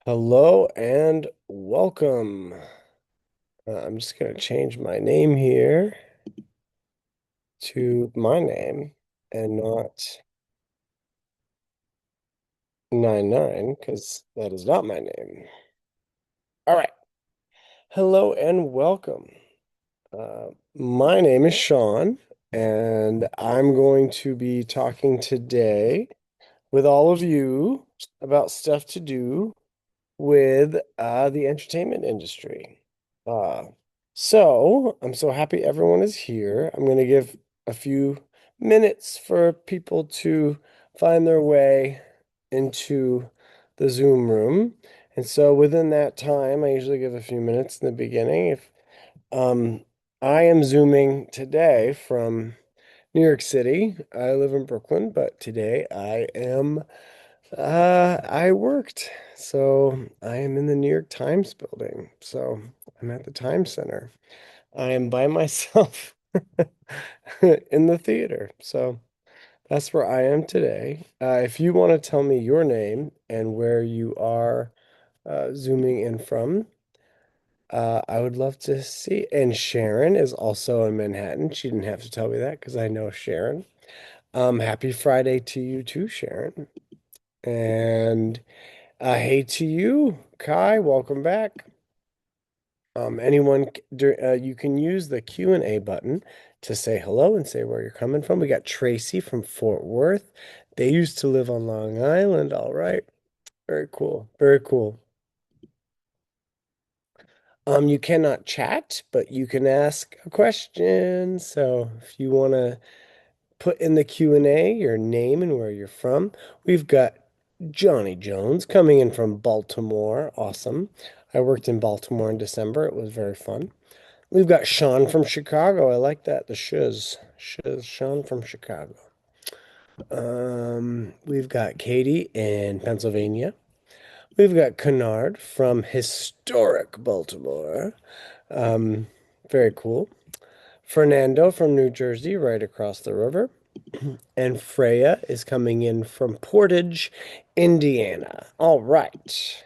Hello and welcome. I'm just going to change my name here to my name and not 99 because that is not my name. All right. Hello and welcome. My name is Sean, and I'm going to be talking today with all of you about stuff to do with the entertainment industry. Uh, so I'm so happy everyone is here. I'm going to give a few minutes for people to find their way into the Zoom room. And so within that time, I usually give a few minutes in the beginning. If um, I am Zooming today from New York City. I live in Brooklyn, but today I worked. So I am in the New York Times building. So I'm at the Times Center. I am by myself in the theater. So that's where I am today. If you want to tell me your name and where you are zooming in from, I would love to see. And Sharon is also in Manhattan. She didn't have to tell me that because I know Sharon. Happy Friday to you too, Sharon. And hey to you, Kai. Welcome back. You can use the Q&A button to say hello and say where you're coming from. We got Tracy from Fort Worth. They used to live on Long Island. All right. Very cool. Very cool. You cannot chat, but you can ask a question. So if you want to put in the Q&A your name and where you're from. We've got Johnny Jones coming in from Baltimore. Awesome. I worked in Baltimore in December. It was very fun. We've got Sean from Chicago. I like that. The shiz, Sean from Chicago. We've got Katie in Pennsylvania. We've got Kennard from historic Baltimore. Um, Very cool. Fernando from New Jersey, right across the river. And Freya is coming in from Portage, Indiana. All right.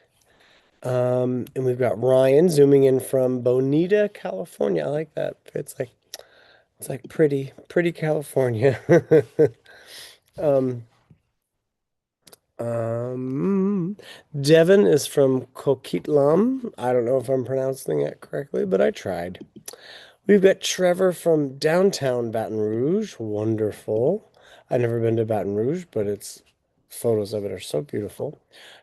And we've got Ryan zooming in from Bonita, California. I like that. It's like pretty California. Um, Devin is from Coquitlam. I don't know if I'm pronouncing it correctly, but I tried. We've got Trevor from downtown Baton Rouge. Wonderful. I've never been to Baton Rouge, but it's photos of it are so beautiful.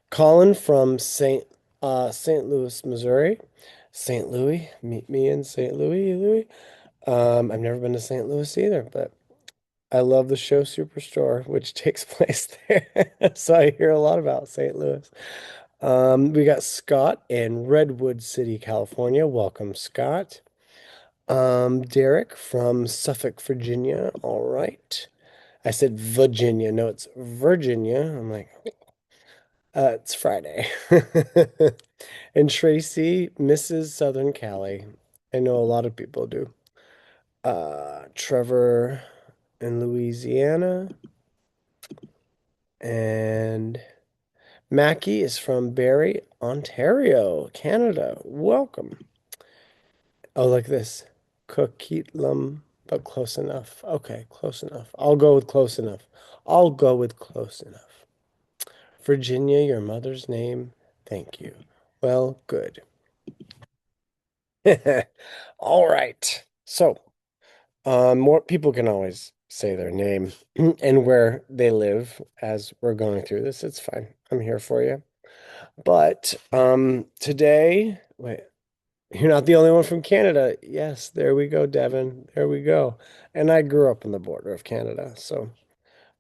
Colin from St. Louis, Missouri. St. Louis, meet me in St. Louis, Louis. I've never been to St. Louis either, but I love the show Superstore, which takes place there. So I hear a lot about St. Louis. We got Scott in Redwood City, California. Welcome, Scott. Derek from Suffolk, Virginia. All right. I said Virginia. No, it's Virginia. I'm like, it's Friday. And Tracy, Mrs. Southern Cali. I know a lot of people do. Trevor in Louisiana. And Mackie is from Barrie, Ontario, Canada. Welcome. Oh, like this. Coquitlam, but close enough. Okay, close enough. I'll go with close enough. I'll go with close enough. Virginia, your mother's name. Thank you. Well, good. All right. So, more people can always say their name and where they live as we're going through this. It's fine. I'm here for you. But today, wait, you're not the only one from Canada. Yes, there we go, Devin. There we go. And I grew up on the border of Canada. So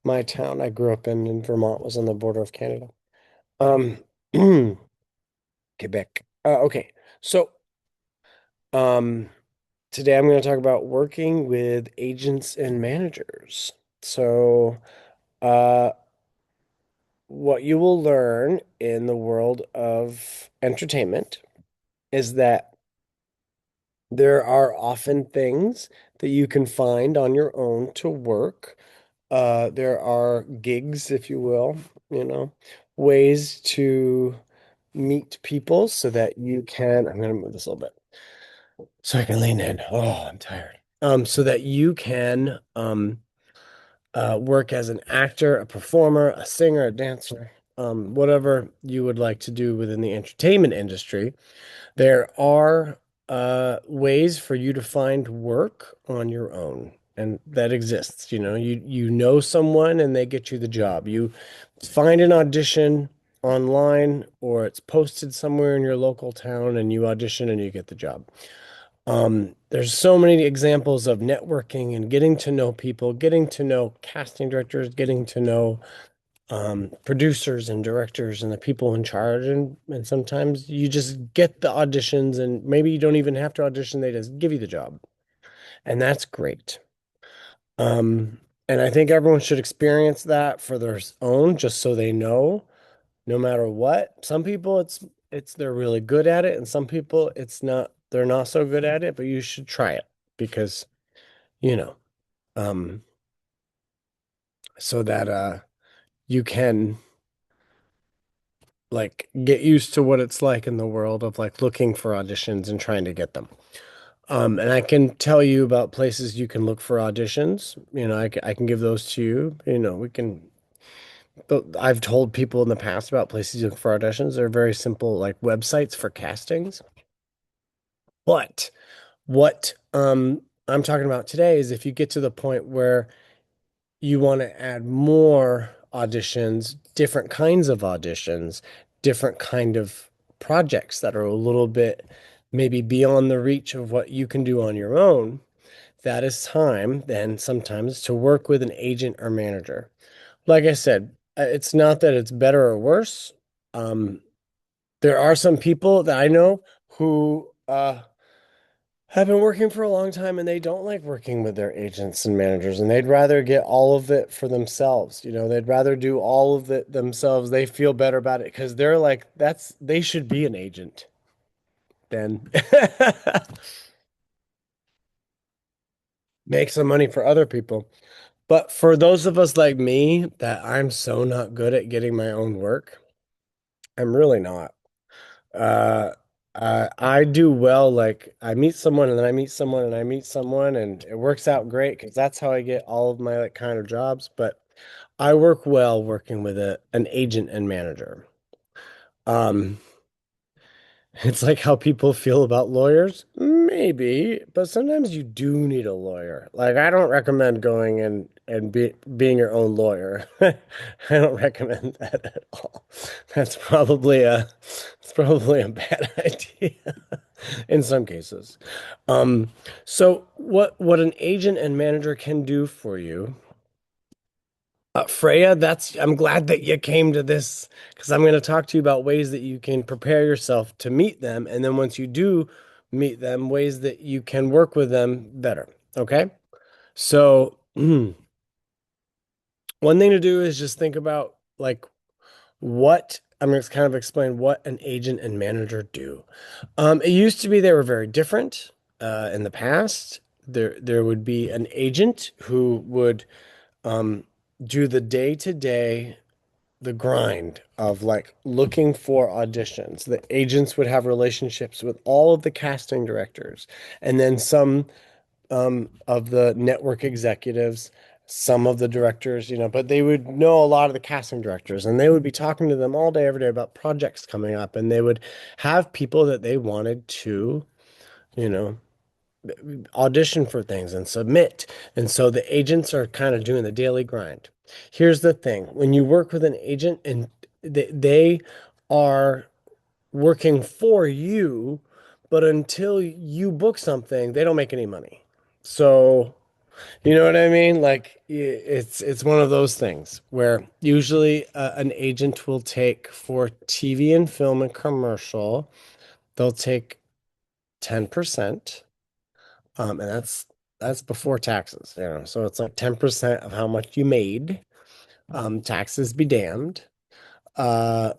my town I grew up in Vermont was on the border of Canada. Um, Quebec. Okay. So um today I'm going to talk about working with agents and managers. So uh what you will learn in the world of entertainment is that there are often things that you can find on your own to work. There are gigs, if you will, you know, ways to meet people so that you can, I'm going to move this a little bit so I can lean in. Oh, I'm tired. So that you can work as an actor, a performer, a singer, a dancer, whatever you would like to do within the entertainment industry. There are ways for you to find work on your own, and that exists. You know someone and they get you the job. You find an audition online or it's posted somewhere in your local town and you audition and you get the job. There's so many examples of networking and getting to know people, getting to know casting directors, getting to know producers and directors and the people in charge. And sometimes you just get the auditions and maybe you don't even have to audition, they just give you the job. And that's great. Um, and I think everyone should experience that for their own, just so they know, no matter what. Some people it's they're really good at it, and some people it's not, they're not so good at it, but you should try it because, you know, um, so that you can like get used to what it's like in the world of like looking for auditions and trying to get them. And I can tell you about places you can look for auditions. I can give those to you. We can. I've told people in the past about places you look for auditions. They're very simple, like websites for castings. But what I'm talking about today is if you get to the point where you want to add more auditions, different kinds of auditions, different kind of projects that are a little bit maybe beyond the reach of what you can do on your own, that is time then sometimes to work with an agent or manager. Like I said, it's not that it's better or worse. Um, there are some people that I know who have been working for a long time and they don't like working with their agents and managers and they'd rather get all of it for themselves. They'd rather do all of it themselves. They feel better about it because they're like, they should be an agent then. Make some money for other people. But for those of us like me, that I'm so not good at getting my own work, I'm really not. Uh, I do well, like I meet someone and then I meet someone and I meet someone and it works out great because that's how I get all of my like kind of jobs. But I work well working with an agent and manager. Um, it's like how people feel about lawyers. Maybe, but sometimes you do need a lawyer. Like I don't recommend going and being your own lawyer. I don't recommend that at all. That's probably a it's probably a bad idea in some cases. Um, so what an agent and manager can do for you, Freya, I'm glad that you came to this because I'm going to talk to you about ways that you can prepare yourself to meet them. And then once you do meet them, ways that you can work with them better. Okay. So, one thing to do is just think about like what I'm going to kind of explain what an agent and manager do. It used to be they were very different in the past. There would be an agent who would um, do the day-to-day, the grind of like looking for auditions. The agents would have relationships with all of the casting directors and then some of the network executives, some of the directors, but they would know a lot of the casting directors and they would be talking to them all day, every day about projects coming up. And they would have people that they wanted to, you know, audition for things and submit. And so the agents are kind of doing the daily grind. Here's the thing, when you work with an agent and they are working for you, but until you book something, they don't make any money. So, you know what I mean? Like it's one of those things where usually an agent will take for TV and film and commercial, they'll take 10%. And that's before taxes. So it's like 10% of how much you made. Taxes be damned. Uh,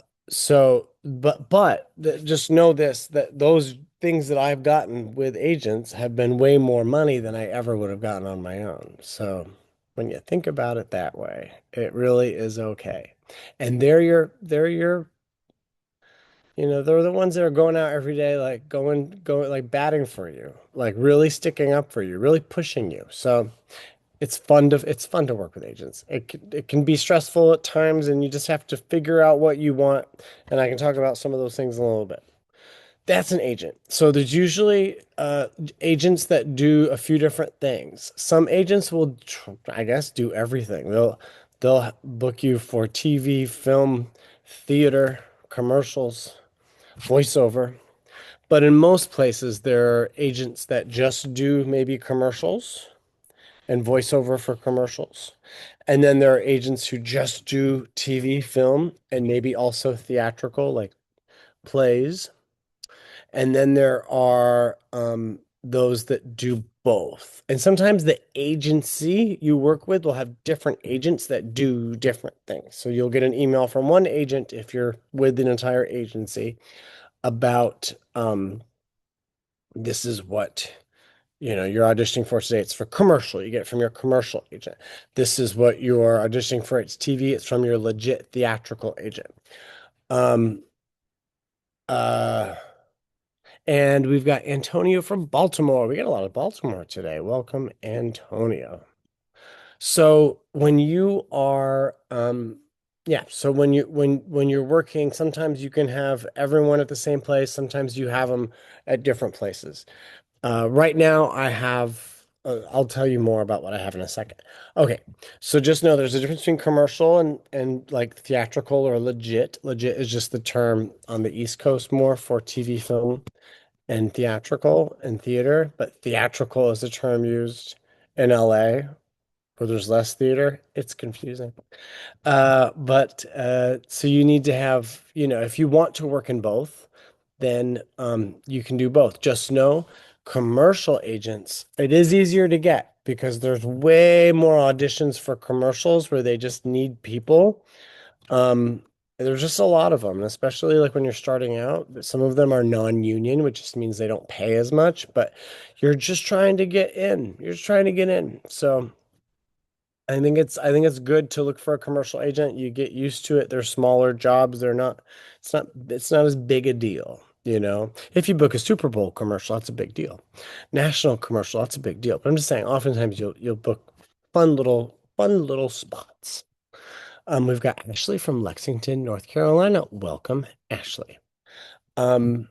but just know this, that those things that I've gotten with agents have been way more money than I ever would have gotten on my own. So when you think about it that way, it really is okay. And They're the ones that are going out every day, like going, like batting for you, like really sticking up for you, really pushing you. So it's fun to work with agents. It can be stressful at times, and you just have to figure out what you want. And I can talk about some of those things in a little bit. That's an agent. So there's usually agents that do a few different things. Some agents will, I guess, do everything. They'll book you for TV, film, theater, commercials, voiceover. But in most places, there are agents that just do maybe commercials and voiceover for commercials. And then there are agents who just do TV, film, and maybe also theatrical, like plays. And then there are those that do both. And sometimes the agency you work with will have different agents that do different things. So you'll get an email from one agent if you're with an entire agency about this is what you're auditioning for today. It's for commercial. You get it from your commercial agent. This is what you're auditioning for. It's TV. It's from your legit theatrical agent. Um, uh, And we've got Antonio from Baltimore. We got a lot of Baltimore today. Welcome, Antonio. So when you are, yeah, so when you're working, sometimes you can have everyone at the same place. Sometimes you have them at different places. Right now, I have. I'll tell you more about what I have in a second. Okay, so just know there's a difference between commercial and like theatrical or legit. Legit is just the term on the East Coast more for TV, film and theatrical and theater, but theatrical is a term used in LA where there's less theater. It's confusing. But so you need to have, if you want to work in both, then you can do both. Just know commercial agents, it is easier to get because there's way more auditions for commercials where they just need people. um, there's just a lot of them, and especially like when you're starting out. Some of them are non-union, which just means they don't pay as much, but you're just trying to get in. You're just trying to get in. So I think it's good to look for a commercial agent. You get used to it. They're smaller jobs. It's not as big a deal, If you book a Super Bowl commercial, that's a big deal. National commercial, that's a big deal. But I'm just saying, oftentimes you'll book fun little spots. We've got Ashley from Lexington, North Carolina. Welcome, Ashley. Um,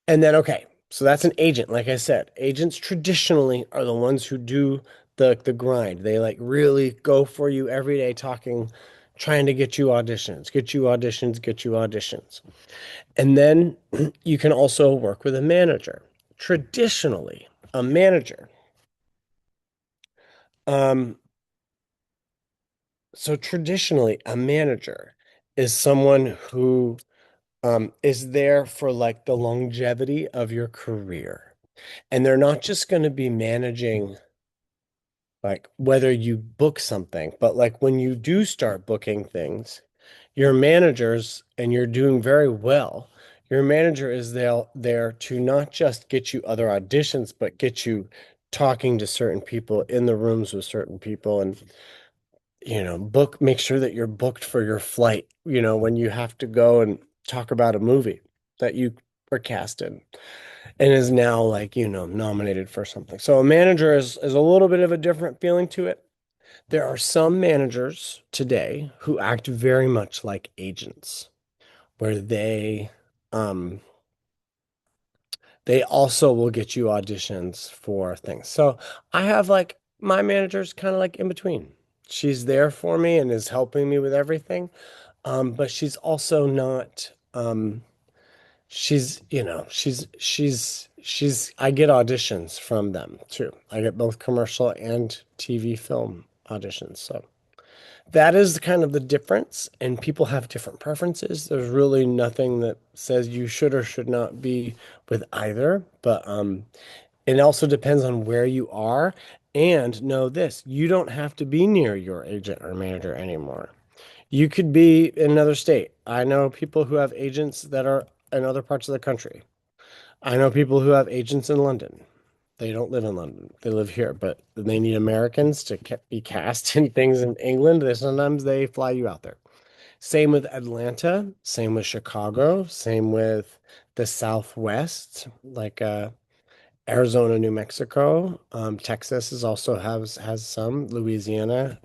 and then, okay, so that's an agent. Like I said, agents traditionally are the ones who do the grind. They like really go for you every day, talking, trying to get you auditions, get you auditions, get you auditions. And then you can also work with a manager. Traditionally, a manager. Um, so traditionally, a manager is someone who is there for like the longevity of your career. And they're not just going to be managing like whether you book something, but like when you do start booking things, your managers, and you're doing very well, your manager is there to not just get you other auditions, but get you talking to certain people in the rooms with certain people and make sure that you're booked for your flight, when you have to go and talk about a movie that you were cast in and is now like, nominated for something. So a manager is a little bit of a different feeling to it. There are some managers today who act very much like agents, where they also will get you auditions for things. So I have like my manager's kind of like in between. She's there for me and is helping me with everything. But she's also not, I get auditions from them too. I get both commercial and TV film auditions. So that is kind of the difference, and people have different preferences. There's really nothing that says you should or should not be with either, but it also depends on where you are. And know this, you don't have to be near your agent or manager anymore. You could be in another state. I know people who have agents that are in other parts of the country. I know people who have agents in London. They don't live in London. They live here, but they need Americans to be cast in things in England. Sometimes they fly you out there. Same with Atlanta, same with Chicago, same with the Southwest, like Arizona, New Mexico. Texas is also has some. Louisiana.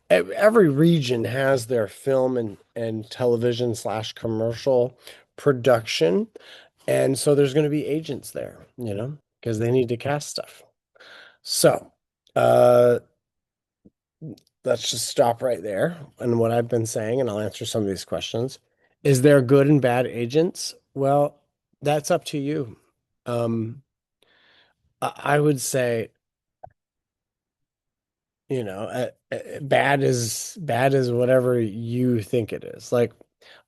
Every region has their film and television slash commercial production. And so there's going to be agents there, because they need to cast stuff. So, uh, let's just stop right there. And what I've been saying, and I'll answer some of these questions. Is there good and bad agents? Well, that's up to you. Um, I would say, bad is whatever you think it is. Like,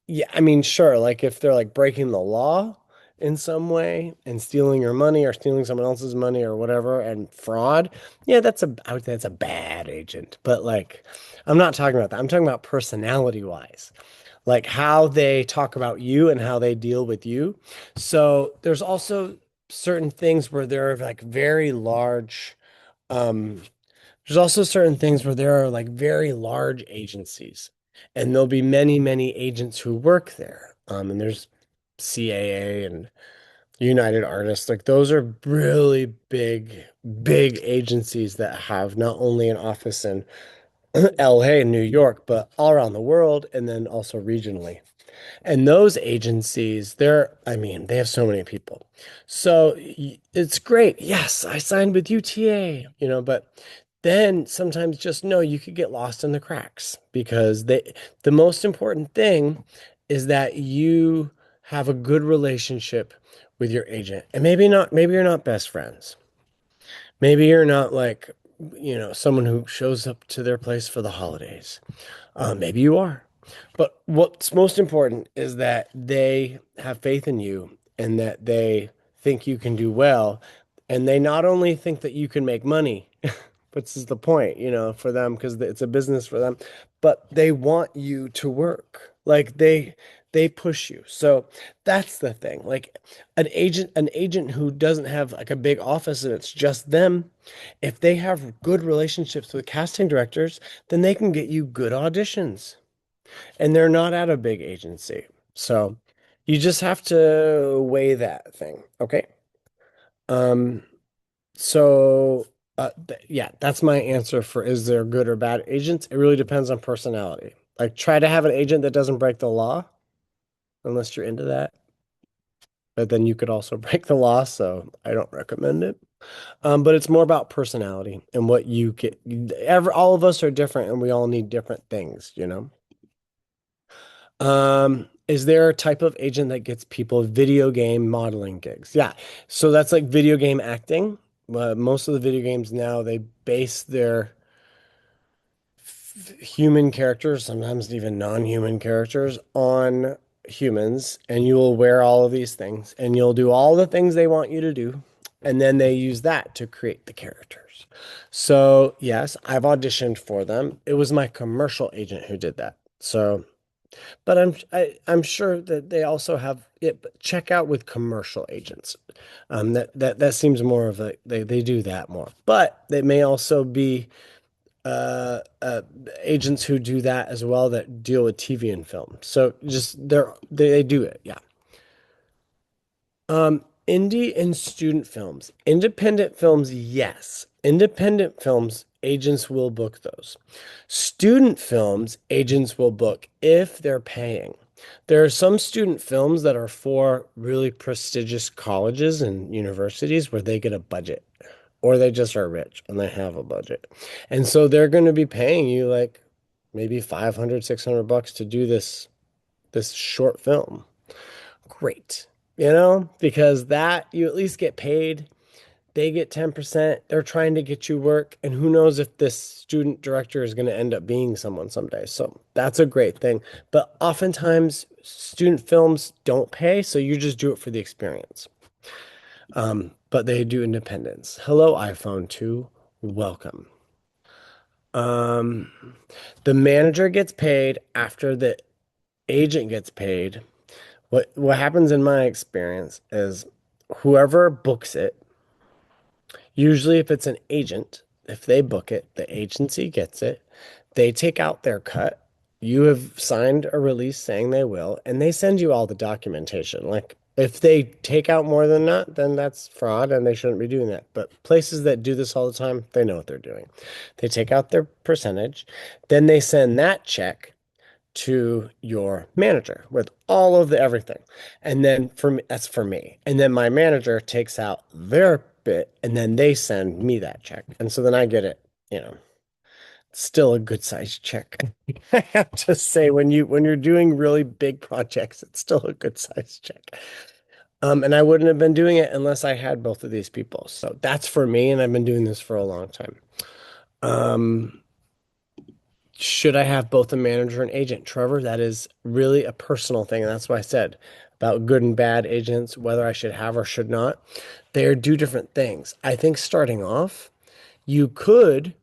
yeah, I mean, sure, like if they're like breaking the law in some way and stealing your money or stealing someone else's money or whatever and fraud, yeah, I would say that's a bad agent. But like, I'm not talking about that. I'm talking about personality wise, like how they talk about you and how they deal with you. So there's also certain things where there are like very large, um, there's also certain things where there are like very large agencies, and there'll be many, many agents who work there. And there's CAA and United Artists. Like those are really big, big agencies that have not only an office in LA and New York, but all around the world and then also regionally. And those agencies, I mean, they have so many people. So it's great. Yes, I signed with UTA, but then sometimes just know you could get lost in the cracks because the most important thing is that you have a good relationship with your agent. And maybe you're not best friends. Maybe you're not like, someone who shows up to their place for the holidays. Maybe you are. But what's most important is that they have faith in you and that they think you can do well. And they not only think that you can make money, which is the point, for them, because it's a business for them, but they want you to work. Like they push you. So that's the thing. Like an agent who doesn't have like a big office and it's just them, if they have good relationships with casting directors, then they can get you good auditions and they're not at a big agency. So you just have to weigh that thing. Okay. Um, so yeah, that's my answer for is there good or bad agents? It really depends on personality. Like try to have an agent that doesn't break the law unless you're into that. But then you could also break the law, so I don't recommend it. But it's more about personality and what you get. All of us are different and we all need different things. Is there a type of agent that gets people video game modeling gigs? Yeah. So that's like video game acting. Most of the video games now, they base their human characters, sometimes even non-human characters, on humans, and you will wear all of these things, and you'll do all the things they want you to do, and then they use that to create the characters. So, yes, I've auditioned for them. It was my commercial agent who did that. So, but I'm sure that they also have it. But check out with commercial agents. That seems more of a they do that more. But they may also be uh, uh, agents who do that as well that deal with TV and film. So just they do it. Yeah. Indie and student films. Independent films, yes. Independent films, agents will book those. Student films, agents will book if they're paying. There are some student films that are for really prestigious colleges and universities where they get a budget, or they just are rich and they have a budget. And so they're going to be paying you like maybe 500, $600 to do this short film. Great. Because that you at least get paid. They get 10%. They're trying to get you work. And who knows if this student director is going to end up being someone someday. So that's a great thing. But oftentimes, student films don't pay. So you just do it for the experience. But they do independence. Hello, iPhone 2. Welcome. Um, the manager gets paid after the agent gets paid. What happens in my experience is whoever books it, usually if it's an agent, if they book it, the agency gets it. They take out their cut you have signed a release saying they will, and they send you all the documentation. Like if they take out more than that, then that's fraud and they shouldn't be doing that. But places that do this all the time, they know what they're doing. They take out their percentage, then they send that check to your manager with all of the everything. And then for me, that's for me. And then my manager takes out their bit and then they send me that check. And so then I get it, you know, still a good size check. I have to say when you're doing really big projects, it's still a good size check. And I wouldn't have been doing it unless I had both of these people. So that's for me, and I've been doing this for a long time. Um, should I have both a manager and agent? Trevor, that is really a personal thing. And that's why I said about good and bad agents, whether I should have or should not. They do different things. I think starting off, you could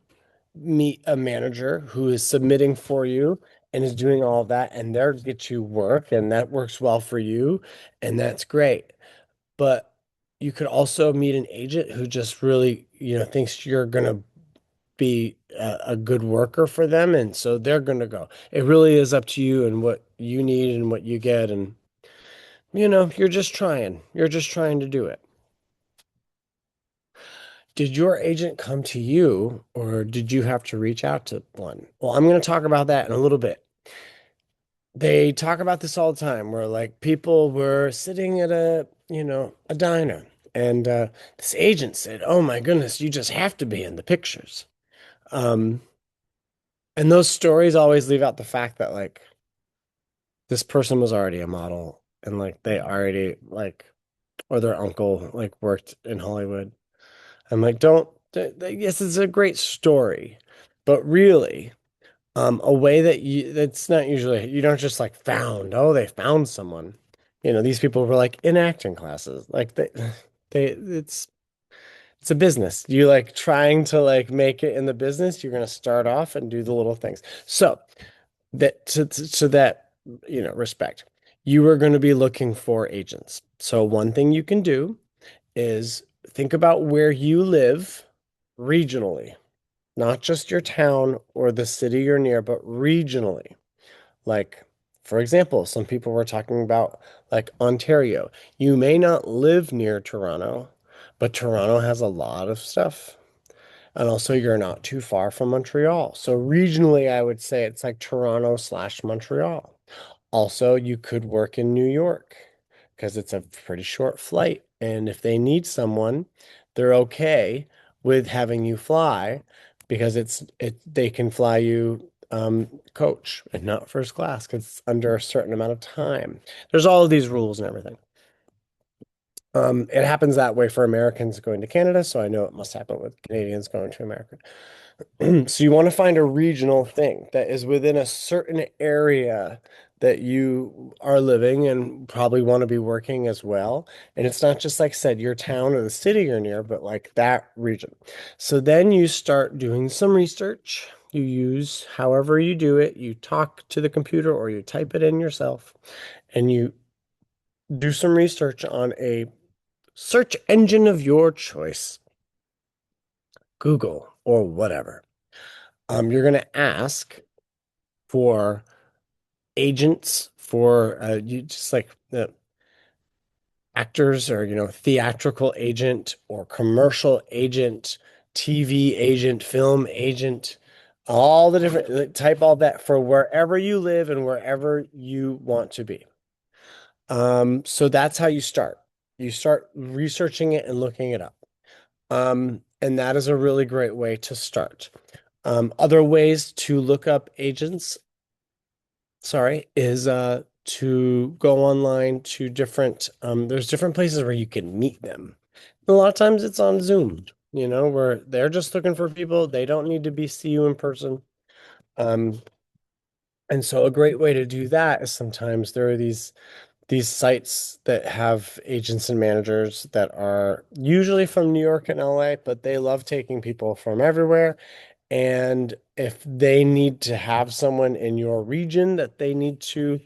meet a manager who is submitting for you and is doing all of that, and they'll get you work, and that works well for you, and that's great. But you could also meet an agent who just really, thinks you're gonna be a good worker for them, and so they're gonna go. It really is up to you and what you need and what you get, and you're just trying. You're just trying to do it. Did your agent come to you, or did you have to reach out to one? Well, I'm going to talk about that in a little bit. They talk about this all the time where like people were sitting at a diner and this agent said, "Oh my goodness, you just have to be in the pictures." Um, and those stories always leave out the fact that like this person was already a model and like they already like or their uncle like worked in Hollywood. I'm like, don't, yes, it's a great story, but really, a way that's not usually, you don't just like oh, they found someone. These people were like in acting classes. Like it's a business. You like trying to like make it in the business, you're going to start off and do the little things. So to that, respect, you are going to be looking for agents. So one thing you can do is think about where you live regionally, not just your town or the city you're near, but regionally. Like, for example, some people were talking about like Ontario. You may not live near Toronto, but Toronto has a lot of stuff. And also, you're not too far from Montreal. So, regionally, I would say it's like Toronto/Montreal. Also, you could work in New York because it's a pretty short flight. And if they need someone, they're okay with having you fly because they can fly you coach and not first class because it's under a certain amount of time. There's all of these rules and everything. It happens that way for Americans going to Canada, so I know it must happen with Canadians going to America. So you want to find a regional thing that is within a certain area that you are living and probably want to be working as well. And it's not just like I said, your town or the city you're near, but like that region. So then you start doing some research. You use however you do it. You talk to the computer or you type it in yourself and you do some research on a search engine of your choice, Google or whatever. You're going to ask for agents for you just like the actors or theatrical agent or commercial agent, TV agent, film agent, all the different type all that for wherever you live and wherever you want to be. So that's how you start. You start researching it and looking it up. And that is a really great way to start. Other ways to look up agents, sorry, is to go online to different there's different places where you can meet them. A lot of times it's on Zoom, where they're just looking for people. They don't need to be see you in person. Um, and so a great way to do that is sometimes there are these sites that have agents and managers that are usually from New York and LA, but they love taking people from everywhere. And if they need to have someone in your region that they need to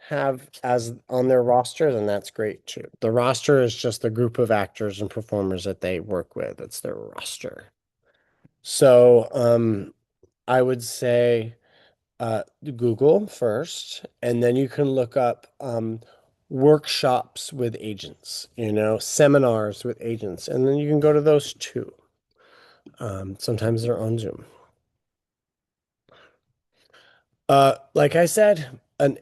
have as on their roster, then that's great too. The roster is just the group of actors and performers that they work with. It's their roster. So, I would say Google first, and then you can look up workshops with agents, seminars with agents, and then you can go to those too. Sometimes they're on Zoom. Like I said, an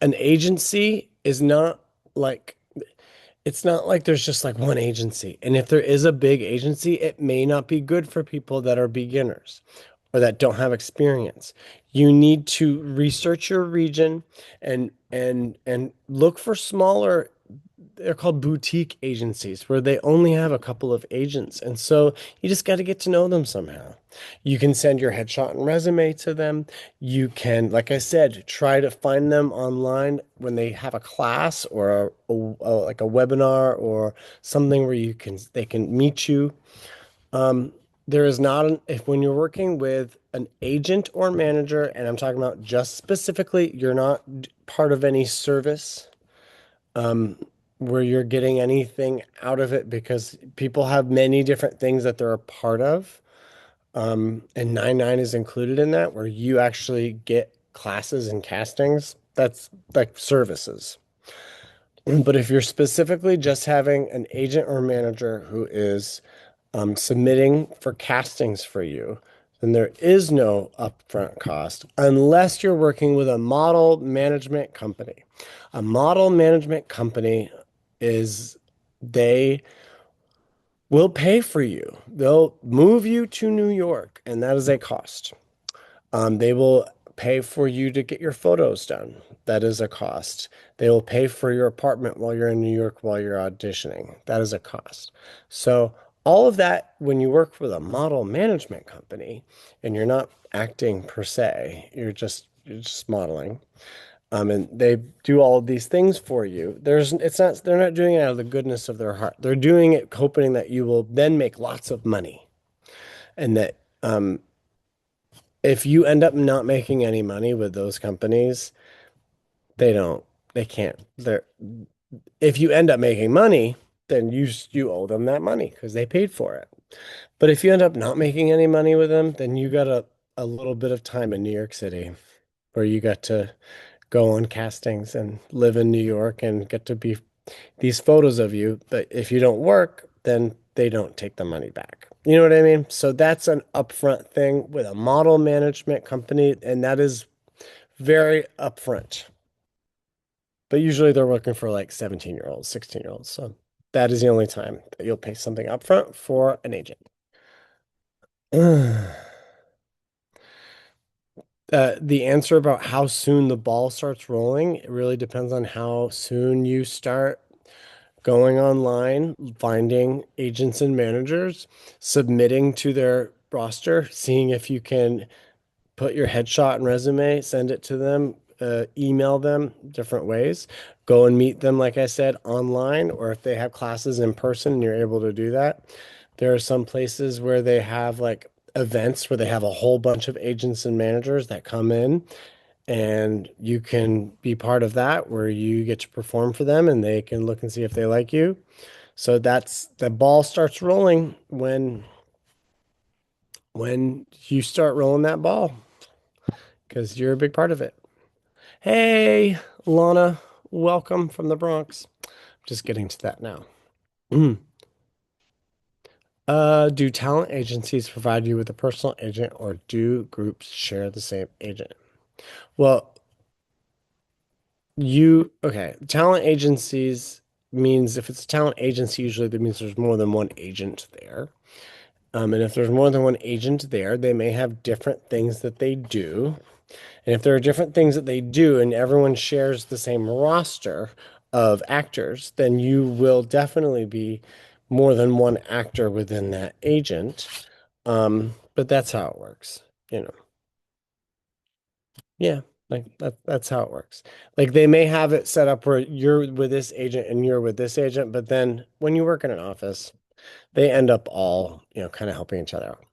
agency is not like it's not like there's just like one agency. And if there is a big agency, it may not be good for people that are beginners or that don't have experience. You need to research your region and look for smaller, they're called boutique agencies where they only have a couple of agents. And so you just got to get to know them somehow. You can send your headshot and resume to them. You can, like I said, try to find them online when they have a class or like a webinar or something where they can meet you. There is not if when you're working with an agent or manager, and I'm talking about just specifically, you're not part of any service where you're getting anything out of it because people have many different things that they're a part of. And 99 is included in that, where you actually get classes and castings. That's like services. But if you're specifically just having an agent or manager who is submitting for castings for you, then there is no upfront cost unless you're working with a model management company. A model management company is they will pay for you. They'll move you to New York, and that is a cost. They will pay for you to get your photos done. That is a cost. They will pay for your apartment while you're in New York while you're auditioning. That is a cost. So, all of that, when you work with a model management company and you're not acting per se, you're just modeling. And they do all of these things for you. They're not doing it out of the goodness of their heart. They're doing it hoping that you will then make lots of money and that if you end up not making any money with those companies, they don't, they can't. If you end up making money, then you owe them that money because they paid for it. But if you end up not making any money with them, then you got a little bit of time in New York City where you got to go on castings and live in New York and get to be these photos of you. But if you don't work, then they don't take the money back. You know what I mean? So that's an upfront thing with a model management company, and that is very upfront. But usually they're looking for like 17-year-olds, 16-year-olds. So that is the only time that you'll pay something upfront for an agent. The answer about how soon the ball starts rolling, it really depends on how soon you start going online, finding agents and managers, submitting to their roster, seeing if you can put your headshot and resume, send it to them, email them different ways. Go and meet them, like I said, online, or if they have classes in person and you're able to do that. There are some places where they have like events where they have a whole bunch of agents and managers that come in and you can be part of that where you get to perform for them and they can look and see if they like you. So that's the ball starts rolling when you start rolling that ball because you're a big part of it. Hey, Lana, welcome from the Bronx. Just getting to that now. Mm. Do talent agencies provide you with a personal agent or do groups share the same agent? Well, okay, talent agencies means if it's a talent agency, usually that means there's more than one agent there. And if there's more than one agent there, they may have different things that they do. And if there are different things that they do and everyone shares the same roster of actors, then you will definitely be more than one actor within that agent. But that's how it works, you know. Yeah, like that's how it works. Like they may have it set up where you're with this agent and you're with this agent, but then when you work in an office, they end up all, kind of helping each other out.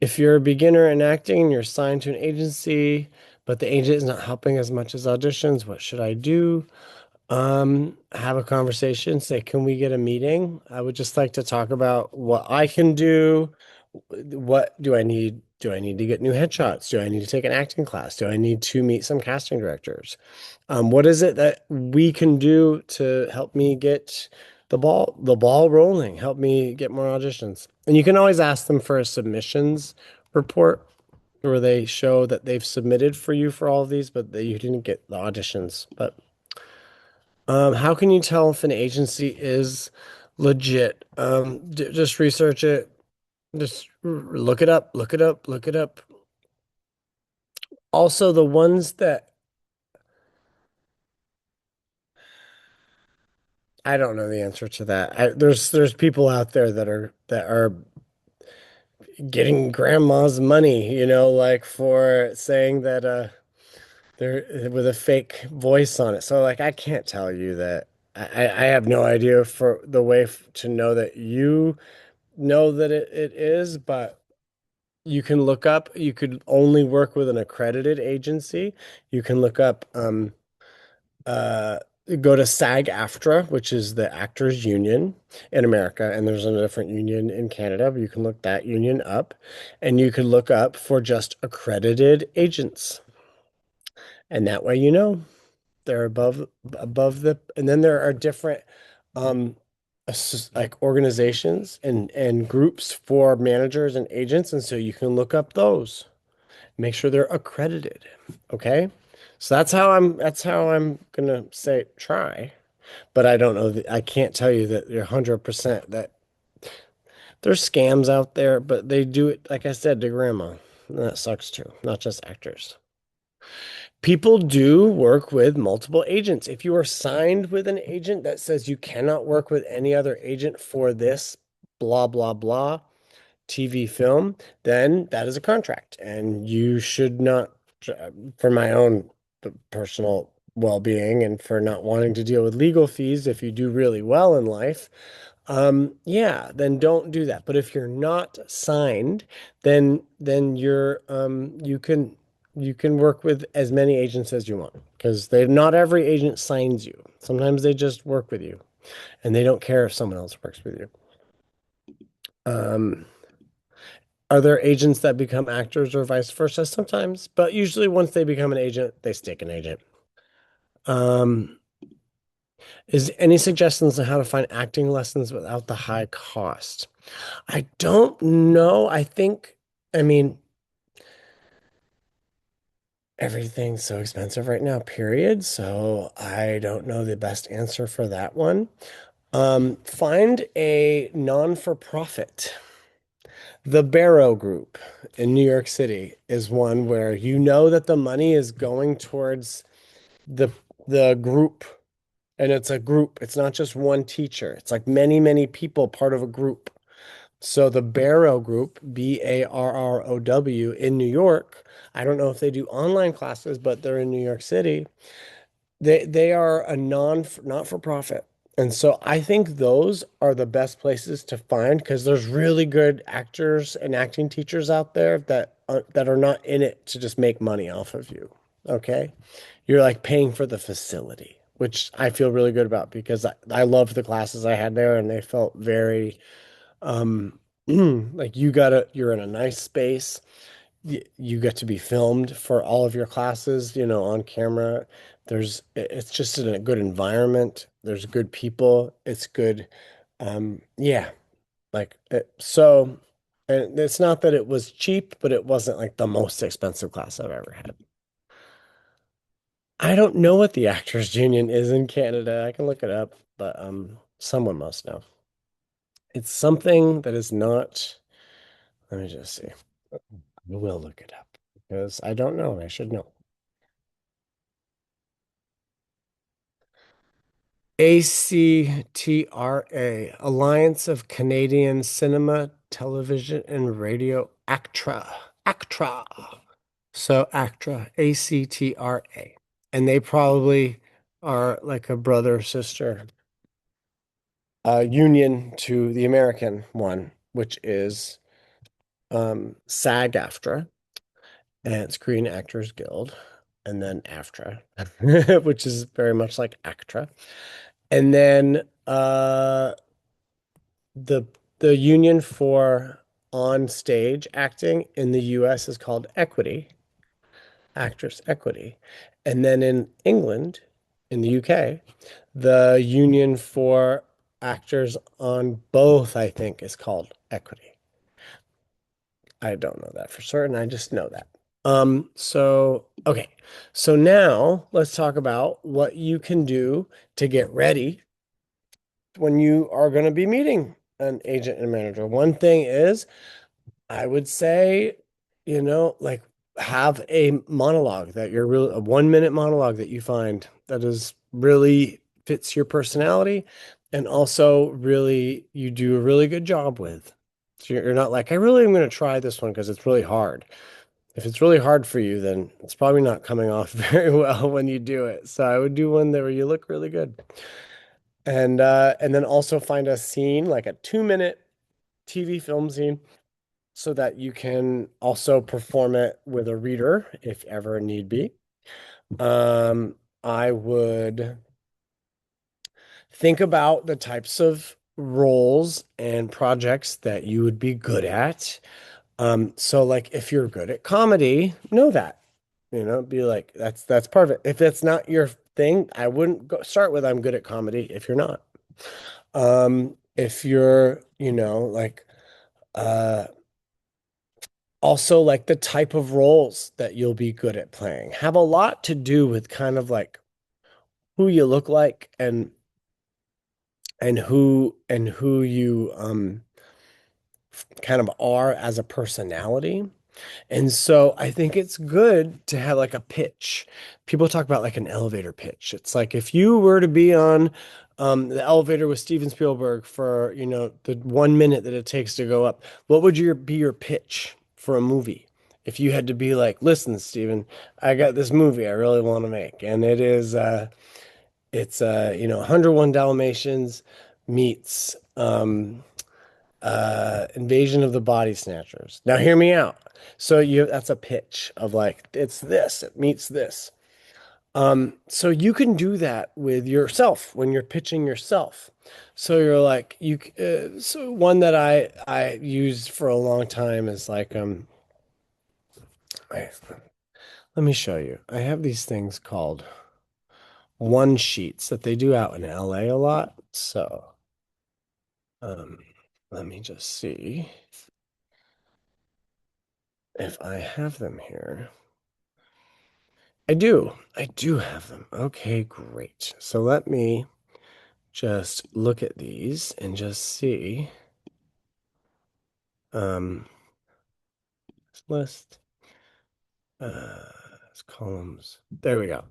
If you're a beginner in acting and you're assigned to an agency, but the agent is not helping as much as auditions, what should I do? Have a conversation, say, can we get a meeting? I would just like to talk about what I can do, What do I need? Do I need to get new headshots? Do I need to take an acting class? Do I need to meet some casting directors? What is it that we can do to help me get the ball rolling? Help me get more auditions. And you can always ask them for a submissions report where they show that they've submitted for you for all of these, but that you didn't get the auditions. But how can you tell if an agency is legit? Just research it. Just look it up, look it up, look it up. Also, the ones that I don't know the answer to that. There's people out there that are getting grandma's money, like for saying that they're with a fake voice on it. So like I can't tell you that. I have no idea for the way to know that you know that it is, but you can look up, you could only work with an accredited agency. You can look up uh go to SAG-AFTRA, which is the Actors Union in America, and there's a different union in Canada, but you can look that union up and you can look up for just accredited agents. And that way they're above the and then there are different um like organizations and groups for managers and agents, and so you can look up those. Make sure they're accredited. Okay. So that's how I'm gonna say try, but I don't know that I can't tell you that you're 100% that there's scams out there, but they do it, like I said, to grandma. And that sucks too, not just actors. People do work with multiple agents. If you are signed with an agent that says you cannot work with any other agent for this blah blah blah TV film, then that is a contract, and you should not, for my own personal well-being and for not wanting to deal with legal fees if you do really well in life, yeah, then don't do that. But if you're not signed, then you can work with as many agents as you want because they not every agent signs you. Sometimes they just work with you and they don't care if someone else works with you. Um, Are there agents that become actors or vice versa? Sometimes, but usually once they become an agent, they stick an agent. Um, is any suggestions on how to find acting lessons without the high cost? I don't know. I mean, everything's so expensive right now, period. So I don't know the best answer for that one. Find a non-for-profit. The Barrow Group in New York City is one where you know that the money is going towards the the group, and it's a group. It's not just one teacher. It's like many, many people part of a group. So the Barrow Group, Barrow in New York, I don't know if they do online classes, but they're in New York City. They are a not for profit. And so I think those are the best places to find because there's really good actors and acting teachers out there that are not in it to just make money off of you. Okay? You're like paying for the facility, which I feel really good about because I loved the classes I had there and they felt very um like you're in a nice space. You get to be filmed for all of your classes, on camera. It's just in a good environment. There's good people. It's good. Yeah, and it's not that it was cheap, but it wasn't like the most expensive class I've ever had. I don't know what the Actors Union is in Canada. I can look it up, but someone must know. It's something that is not. Let me just see. I will look it up because I don't know and I should know. ACTRA, Alliance of Canadian Cinema, Television, and Radio, ACTRA. ACTRA. So ACTRA, ACTRA. And they probably are like a brother or sister union to the American one, which is SAG-AFTRA, and Screen Actors Guild, and then AFTRA, which is very much like ACTRA. And then the the union for on stage acting in the US is called equity, actress equity. And then in England, in the UK, the union for actors on both, I think, is called equity. I don't know that for certain. I just know that. Okay. So now let's talk about what you can do to get ready when you are going to be meeting an agent and manager. One thing is, I would say, like have a monologue that you're really a 1 minute monologue that you find that is really fits your personality and also really you do a really good job with. So you're not like, I really am going to try this one because it's really hard. If it's really hard for you, then it's probably not coming off very well when you do it. So I would do one there where you look really good. And then also find a scene, like a 2 minute TV film scene, so that you can also perform it with a reader if ever need be. I would think about the types of roles and projects that you would be good at. So like if you're good at comedy, know that, be like, that's part of it. If that's not your thing, I wouldn't go start with I'm good at comedy if you're not. If you're, like uh also like the type of roles that you'll be good at playing have a lot to do with kind of like who you look like and who you kind of are as a personality. And so I think it's good to have like a pitch. People talk about like an elevator pitch. It's like if you were to be on the elevator with Steven Spielberg for, the 1 minute that it takes to go up, what would be your pitch for a movie? If you had to be like, listen, Steven, I got this movie I really want to make, and it's 101 Dalmatians meets Invasion of the Body Snatchers. Now hear me out. So that's a pitch of like it's this, it meets this. So you can do that with yourself when you're pitching yourself. So you're like so one that I used for a long time is like I- let me show you. I have these things called one sheets that they do out in LA a lot. So um let me just see if I have them here. I do. I do have them. Okay, great. So let me just look at these and just see. Um, list, uh, columns. There we go.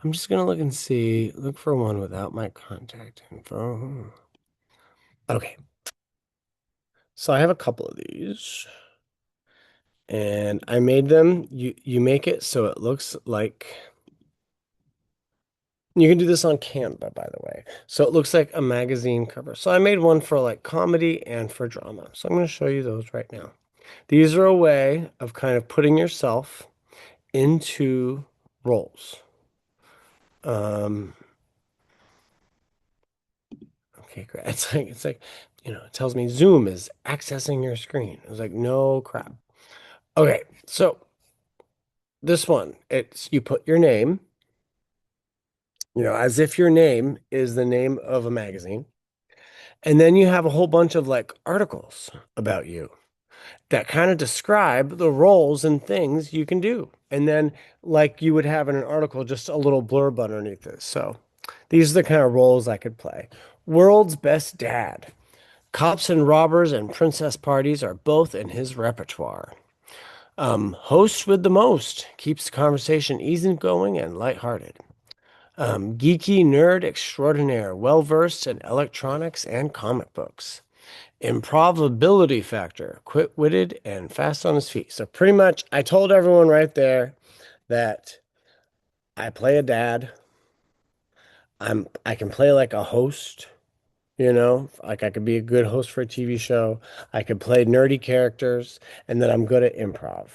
I'm just gonna look and see, look for one without my contact info. Okay. So I have a couple of these and I made them. You make it so it looks like you can do this on Canva, by the way. So it looks like a magazine cover. So I made one for like comedy and for drama. So I'm going to show you those right now. These are a way of kind of putting yourself into roles. Um, okay, great. It's like, it tells me Zoom is accessing your screen. I was like, no crap. Okay, so this one, it's you put your name, as if your name is the name of a magazine. And then you have a whole bunch of like articles about you that kind of describe the roles and things you can do. And then, like you would have in an article, just a little blurb underneath this. So, these are the kind of roles I could play. World's best dad. Cops and robbers and princess parties are both in his repertoire. Host with the most keeps the conversation easygoing and lighthearted. Geeky nerd extraordinaire, well versed in electronics and comic books. Improbability factor, quick-witted and fast on his feet. So pretty much I told everyone right there that I play a dad. I can play like a host, like I could be a good host for a TV show. I could play nerdy characters, and then I'm good at improv.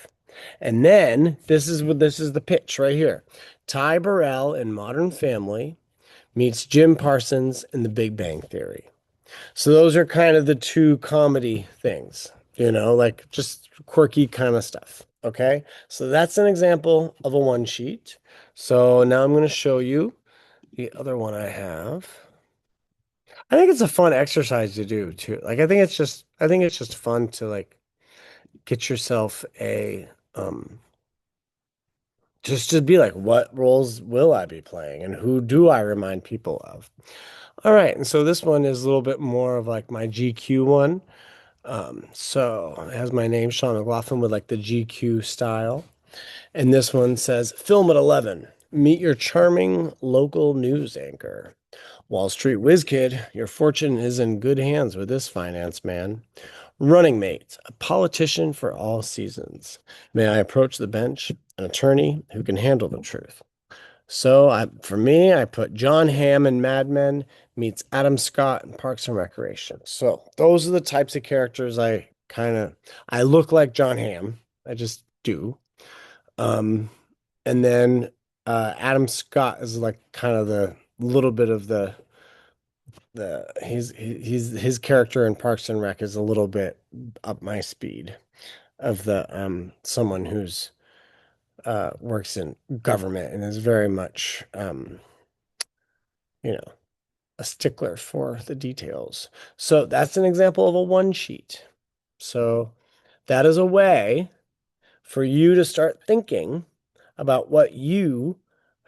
And then this is the pitch right here. Ty Burrell in Modern Family meets Jim Parsons in The Big Bang Theory. So those are kind of the two comedy things. like just quirky kind of stuff. Okay. So that's an example of a one sheet. So now I'm going to show you the other one I have. I think it's a fun exercise to do too. Like I think it's just fun to like get yourself a just to be like, what roles will I be playing and who do I remind people of? All right, and so this one is a little bit more of like my GQ one. So it has my name, Shawn McLaughlin, with like the GQ style. And this one says, Film at 11. Meet your charming local news anchor. Wall Street whiz kid, your fortune is in good hands with this finance man. Running mate, a politician for all seasons. May I approach the bench, an attorney who can handle the truth. So for me, I put John Hamm in Mad Men meets Adam Scott in Parks and Recreation. So those are the types of characters I look like John Hamm. I just do. Um, and then Adam Scott is like kind of the little bit of he's his character in Parks and Rec is a little bit up my speed of the someone who's works in government and is very much you know a stickler for the details. So that's an example of a one sheet. So that is a way for you to start thinking about what you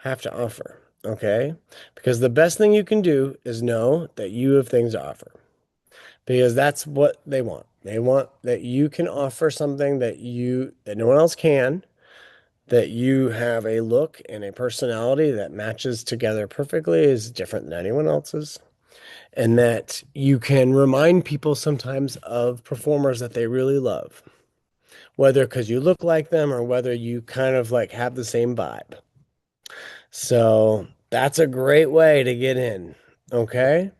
have to offer. Okay. Because the best thing you can do is know that you have things to offer because that's what they want. They want that you can offer something that no one else can, that you have a look and a personality that matches together perfectly, is different than anyone else's, and that you can remind people sometimes of performers that they really love, whether because you look like them or whether you kind of like have the same vibe. So that's a great way to get in. Okay.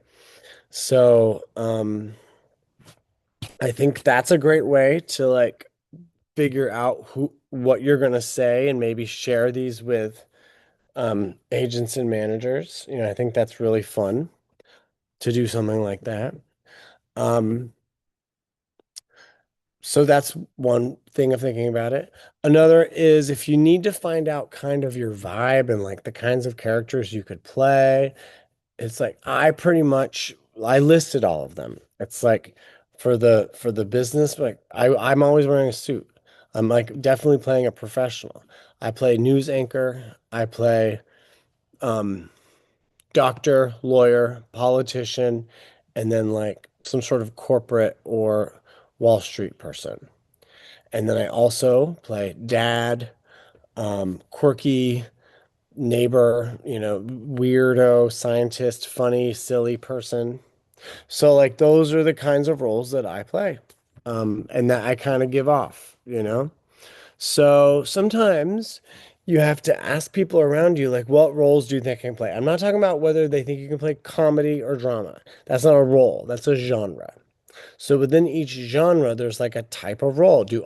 So I think that's a great way to like figure out what you're gonna say and maybe share these with agents and managers. I think that's really fun to do something like that. Um, So that's one thing of thinking about it. Another is if you need to find out kind of your vibe and like the kinds of characters you could play, it's like I listed all of them. It's like for the business, like I'm always wearing a suit. I'm like definitely playing a professional. I play news anchor, I play um doctor, lawyer, politician, and then like some sort of corporate or Wall Street person. And then I also play dad, quirky neighbor, weirdo, scientist, funny, silly person. So like those are the kinds of roles that I play. And that I kind of give off. So sometimes you have to ask people around you, like, what roles do you think I can play? I'm not talking about whether they think you can play comedy or drama. That's not a role, that's a genre. So within each genre, there's like a type of role. Do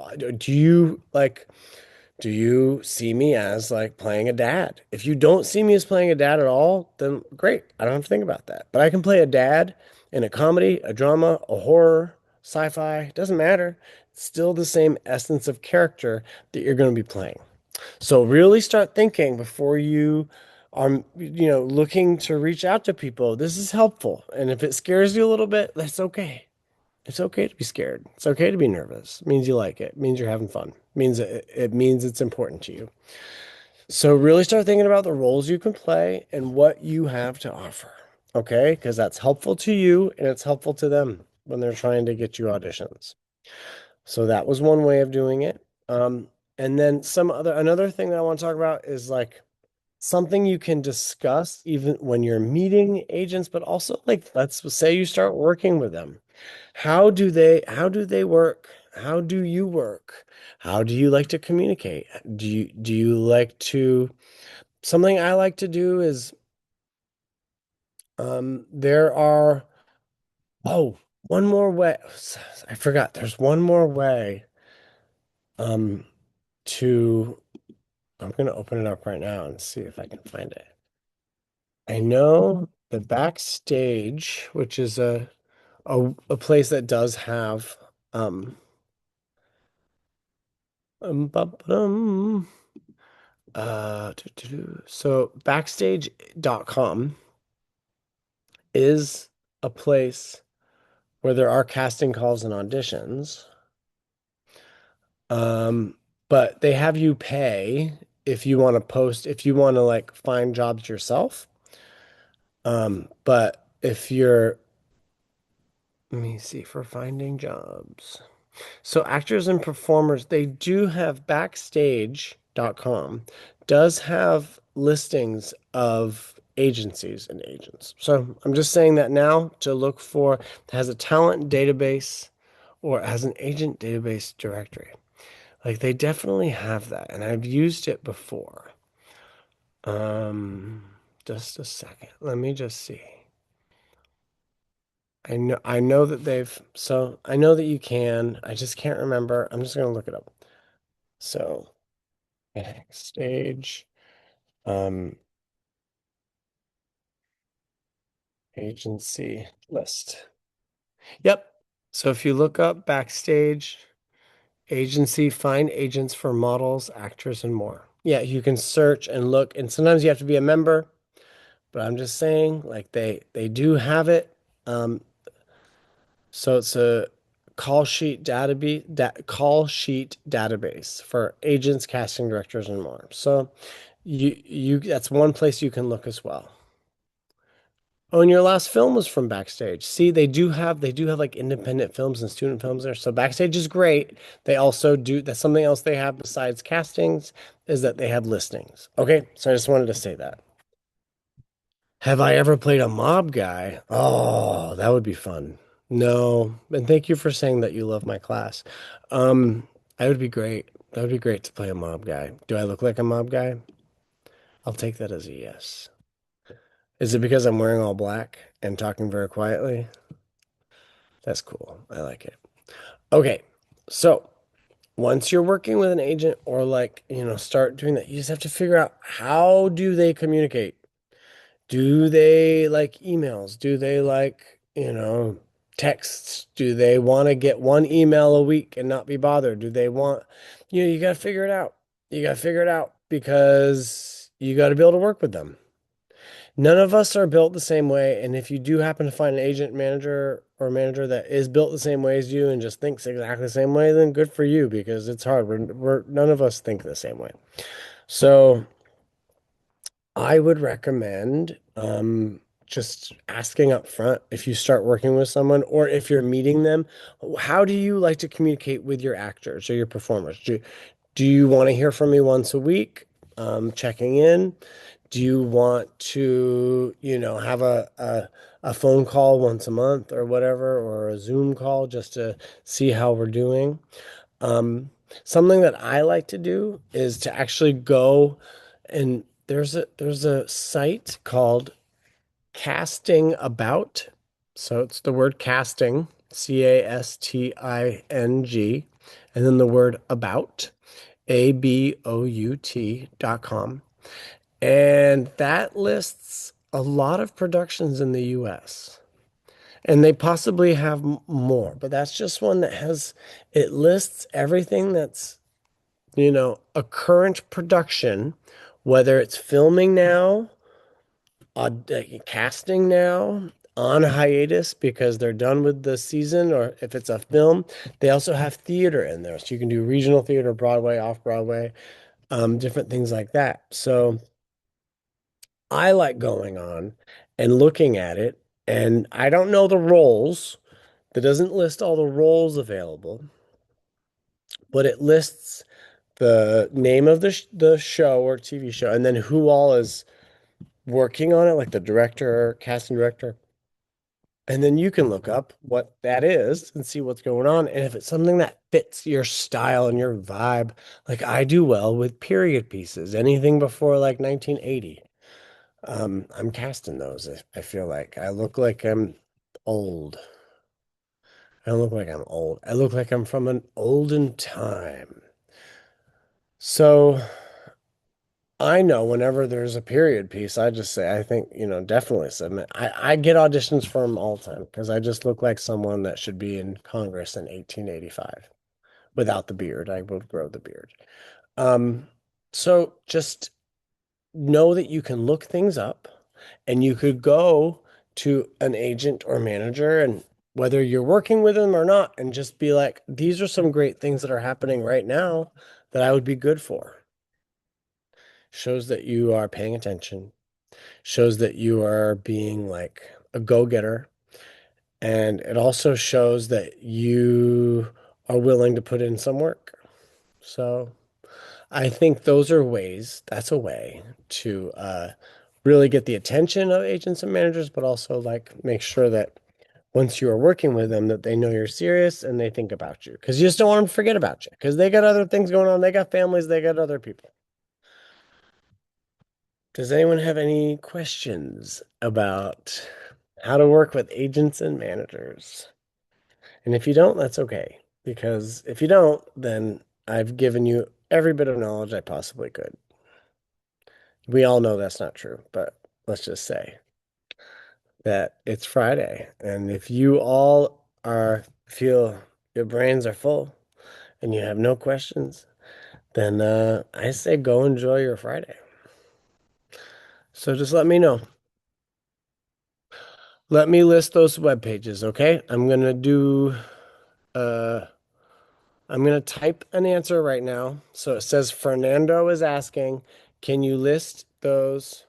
you see me as like playing a dad? If you don't see me as playing a dad at all, then great. I don't have to think about that. But I can play a dad in a comedy, a drama, a horror, sci-fi, doesn't matter. It's still the same essence of character that you're going to be playing. So really start thinking before you are, looking to reach out to people. This is helpful. And if it scares you a little bit, that's okay. It's okay to be scared. It's okay to be nervous. It means you like it. It means you're having fun. It means it's important to you. So really start thinking about the roles you can play and what you have to offer. Okay? Because that's helpful to you and it's helpful to them when they're trying to get you auditions. So that was one way of doing it. And then another thing that I want to talk about is like something you can discuss even when you're meeting agents, but also like let's say you start working with them. How do they work? How do you work? How do you like to communicate? Do you like to something I like to do is there are oh, one more way. I forgot. There's one more way um to I'm gonna open it up right now and see if I can find it. I know the backstage, which is a place that does have um Ba-ba-dum. So backstage.com is a place where there are casting calls and auditions. Um, but they have you pay if you want to post, if you want to like find jobs yourself. But if you're, let me see, for finding jobs. So actors and performers, they do have backstage.com does have listings of agencies and agents. So I'm just saying that now to look for, has a talent database or has an agent database directory. Like they definitely have that, and I've used it before. Um, just a second. Let me just see. I know that they've so I know that you can. I just can't remember. I'm just gonna look it up. So backstage um agency list. Yep. So if you look up backstage agency, find agents for models, actors, and more. Yeah, you can search and look, and sometimes you have to be a member. But I'm just saying, like they do have it. Um, so it's a call sheet database for agents, casting directors, and more. So you that's one place you can look as well. Oh, and your last film was from Backstage. See, they do have like independent films and student films there. So Backstage is great. They also do that's something else they have besides castings is that they have listings. Okay, so I just wanted to say that. Have I ever played a mob guy? Oh, that would be fun. No, and thank you for saying that you love my class. Um, that would be great. That would be great to play a mob guy. Do I look like a mob guy? I'll take that as a yes. Is it because I'm wearing all black and talking very quietly? That's cool. I like it. Okay, so once you're working with an agent or like, start doing that, you just have to figure out how do they communicate? Do they like emails? Do they like, texts? Do they want to get one email a week and not be bothered? Do they want, you got to figure it out. You got to figure it out because you got to be able to work with them. None of us are built the same way. And if you do happen to find an agent manager or manager that is built the same way as you and just thinks exactly the same way, then good for you because it's hard. We're none of us think the same way. So I would recommend just asking up front if you start working with someone or if you're meeting them, how do you like to communicate with your actors or your performers? Do you want to hear from me once a week, checking in? Do you want to, have a phone call once a month or whatever, or a Zoom call just to see how we're doing? Something that I like to do is to actually go and there's a site called Casting About. So it's the word casting, Casting, and then the word about, ABOUT.com. And that lists a lot of productions in the US. And they possibly have more, but that's just one that it lists everything that's, a current production, whether it's filming now, casting now, on hiatus because they're done with the season, or if it's a film, they also have theater in there. So you can do regional theater, Broadway, off Broadway, different things like that. So I like going on and looking at it, and I don't know the roles. That doesn't list all the roles available, but it lists the name of the show or TV show, and then who all is working on it, like the director, casting director. And then you can look up what that is and see what's going on. And if it's something that fits your style and your vibe, like I do well with period pieces, anything before like 1980. I'm casting those. I feel like I look like I'm old. I don't look like I'm old. I look like I'm from an olden time. So I know whenever there's a period piece, I just say, I think, definitely submit. I get auditions for them all the time because I just look like someone that should be in Congress in 1885 Without the beard, I would grow the beard. Um, so just know that you can look things up and you could go to an agent or manager and whether you're working with them or not, and just be like, these are some great things that are happening right now that I would be good for. Shows that you are paying attention, shows that you are being like a go-getter, and it also shows that you are willing to put in some work. So I think those are ways, that's a way to really get the attention of agents and managers, but also like make sure that once you are working with them, that they know you're serious and they think about you. Because you just don't want them to forget about you because they got other things going on. They got families, they got other people. Does anyone have any questions about how to work with agents and managers? And if you don't, that's okay. Because if you don't, then I've given you every bit of knowledge I possibly could. We all know that's not true, but let's just say that it's Friday. And if you all are feel your brains are full and you have no questions, then I say go enjoy your Friday. So just let me know. Let me list those web pages, okay? Uh I'm gonna type an answer right now. So it says Fernando is asking, can you list those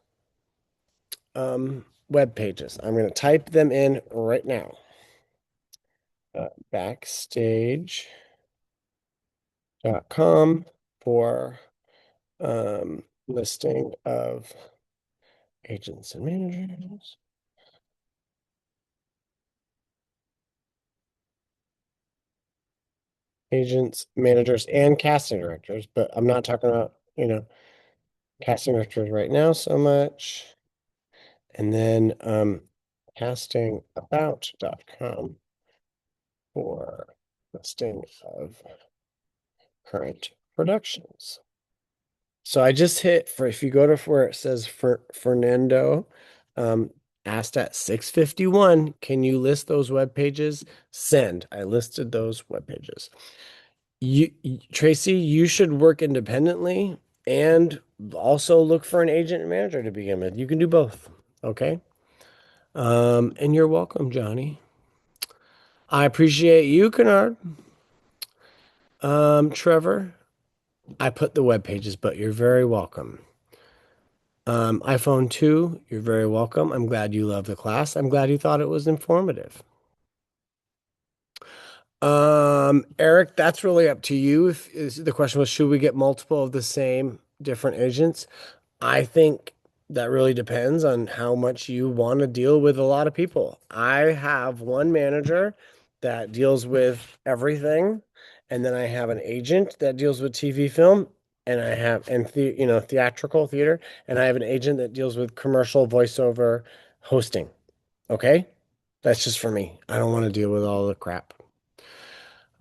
web pages? I'm gonna type them in right now. Backstage.com for listing of agents and managers. Agents, managers, and casting directors, but I'm not talking about, casting directors right now so much. And then castingabout.com for listing of current productions. So I just hit for if you go to where it says Fernando um, asked at 6:51, can you list those web pages? Send. I listed those web pages. Tracy, you should work independently and also look for an agent and manager to begin with. You can do both. Okay. And you're welcome, Johnny. I appreciate you, Kennard. Trevor, I put the web pages, but you're very welcome. iPhone 2, you're very welcome. I'm glad you loved the class. I'm glad you thought it was informative. Eric, that's really up to you. If is the question was, should we get multiple of the same different agents? I think that really depends on how much you want to deal with a lot of people. I have one manager that deals with everything, and then I have an agent that deals with TV film, and I have theatrical theater, and I have an agent that deals with commercial voiceover hosting. Okay? That's just for me. I don't want to deal with all the crap.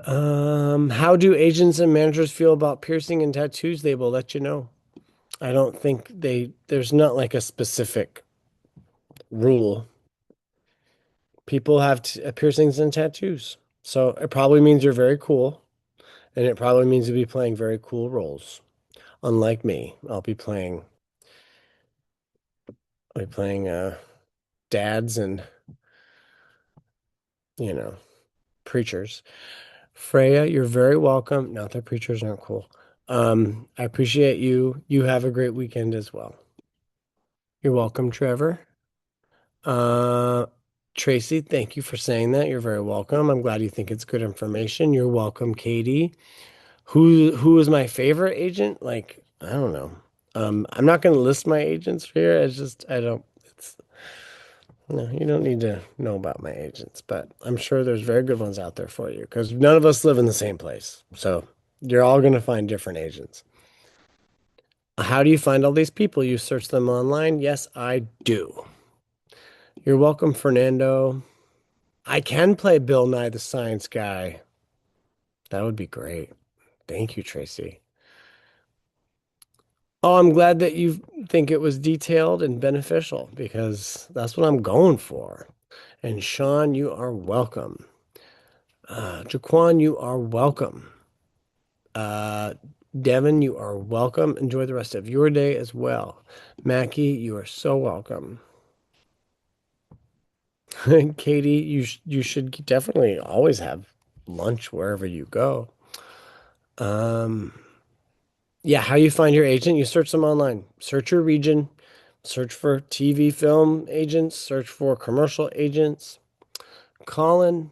How do agents and managers feel about piercing and tattoos? They will let you know. I don't think there's not like a specific rule. People have piercings and tattoos. So it probably means you're very cool, and it probably means you'll be playing very cool roles. Unlike me, I'll be playing dads and, you know, preachers. Freya, you're very welcome. Not that preachers aren't cool. I appreciate you. You have a great weekend as well. You're welcome, Trevor. Uh, Tracy, thank you for saying that. You're very welcome. I'm glad you think it's good information. You're welcome, Katie. Who is my favorite agent? Like, I don't know. I'm not going to list my agents here. It's just I don't. It's no, you don't need to know about my agents, but I'm sure there's very good ones out there for you because none of us live in the same place. So you're all going to find different agents. How do you find all these people? You search them online? Yes, I do. You're welcome, Fernando. I can play Bill Nye the Science Guy. That would be great. Thank you, Tracy. Oh, I'm glad that you think it was detailed and beneficial because that's what I'm going for. And Sean, you are welcome. Jaquan, you are welcome. Uh, Devin, you are welcome. Enjoy the rest of your day as well. Mackie, you are so welcome. Katie, you should definitely always have lunch wherever you go. Um, yeah, how you find your agent? You search them online. Search your region. Search for TV film agents. Search for commercial agents. Colin,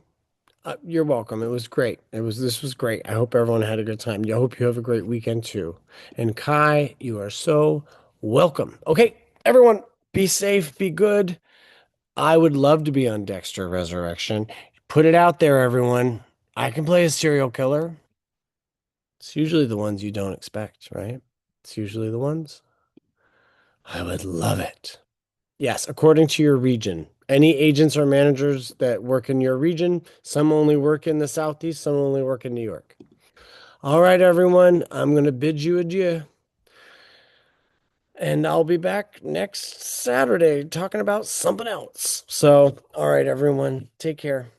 you're welcome. It was great. This was great. I hope everyone had a good time. I hope you have a great weekend too. And Kai, you are so welcome. Okay, everyone, be safe, be good. I would love to be on Dexter Resurrection. Put it out there, everyone. I can play a serial killer. It's usually the ones you don't expect, right? It's usually the ones. I would love it. Yes, according to your region. Any agents or managers that work in your region, some only work in the Southeast, some only work in New York. All right, everyone, I'm going to bid you adieu. And I'll be back next Saturday talking about something else. So, all right, everyone, take care.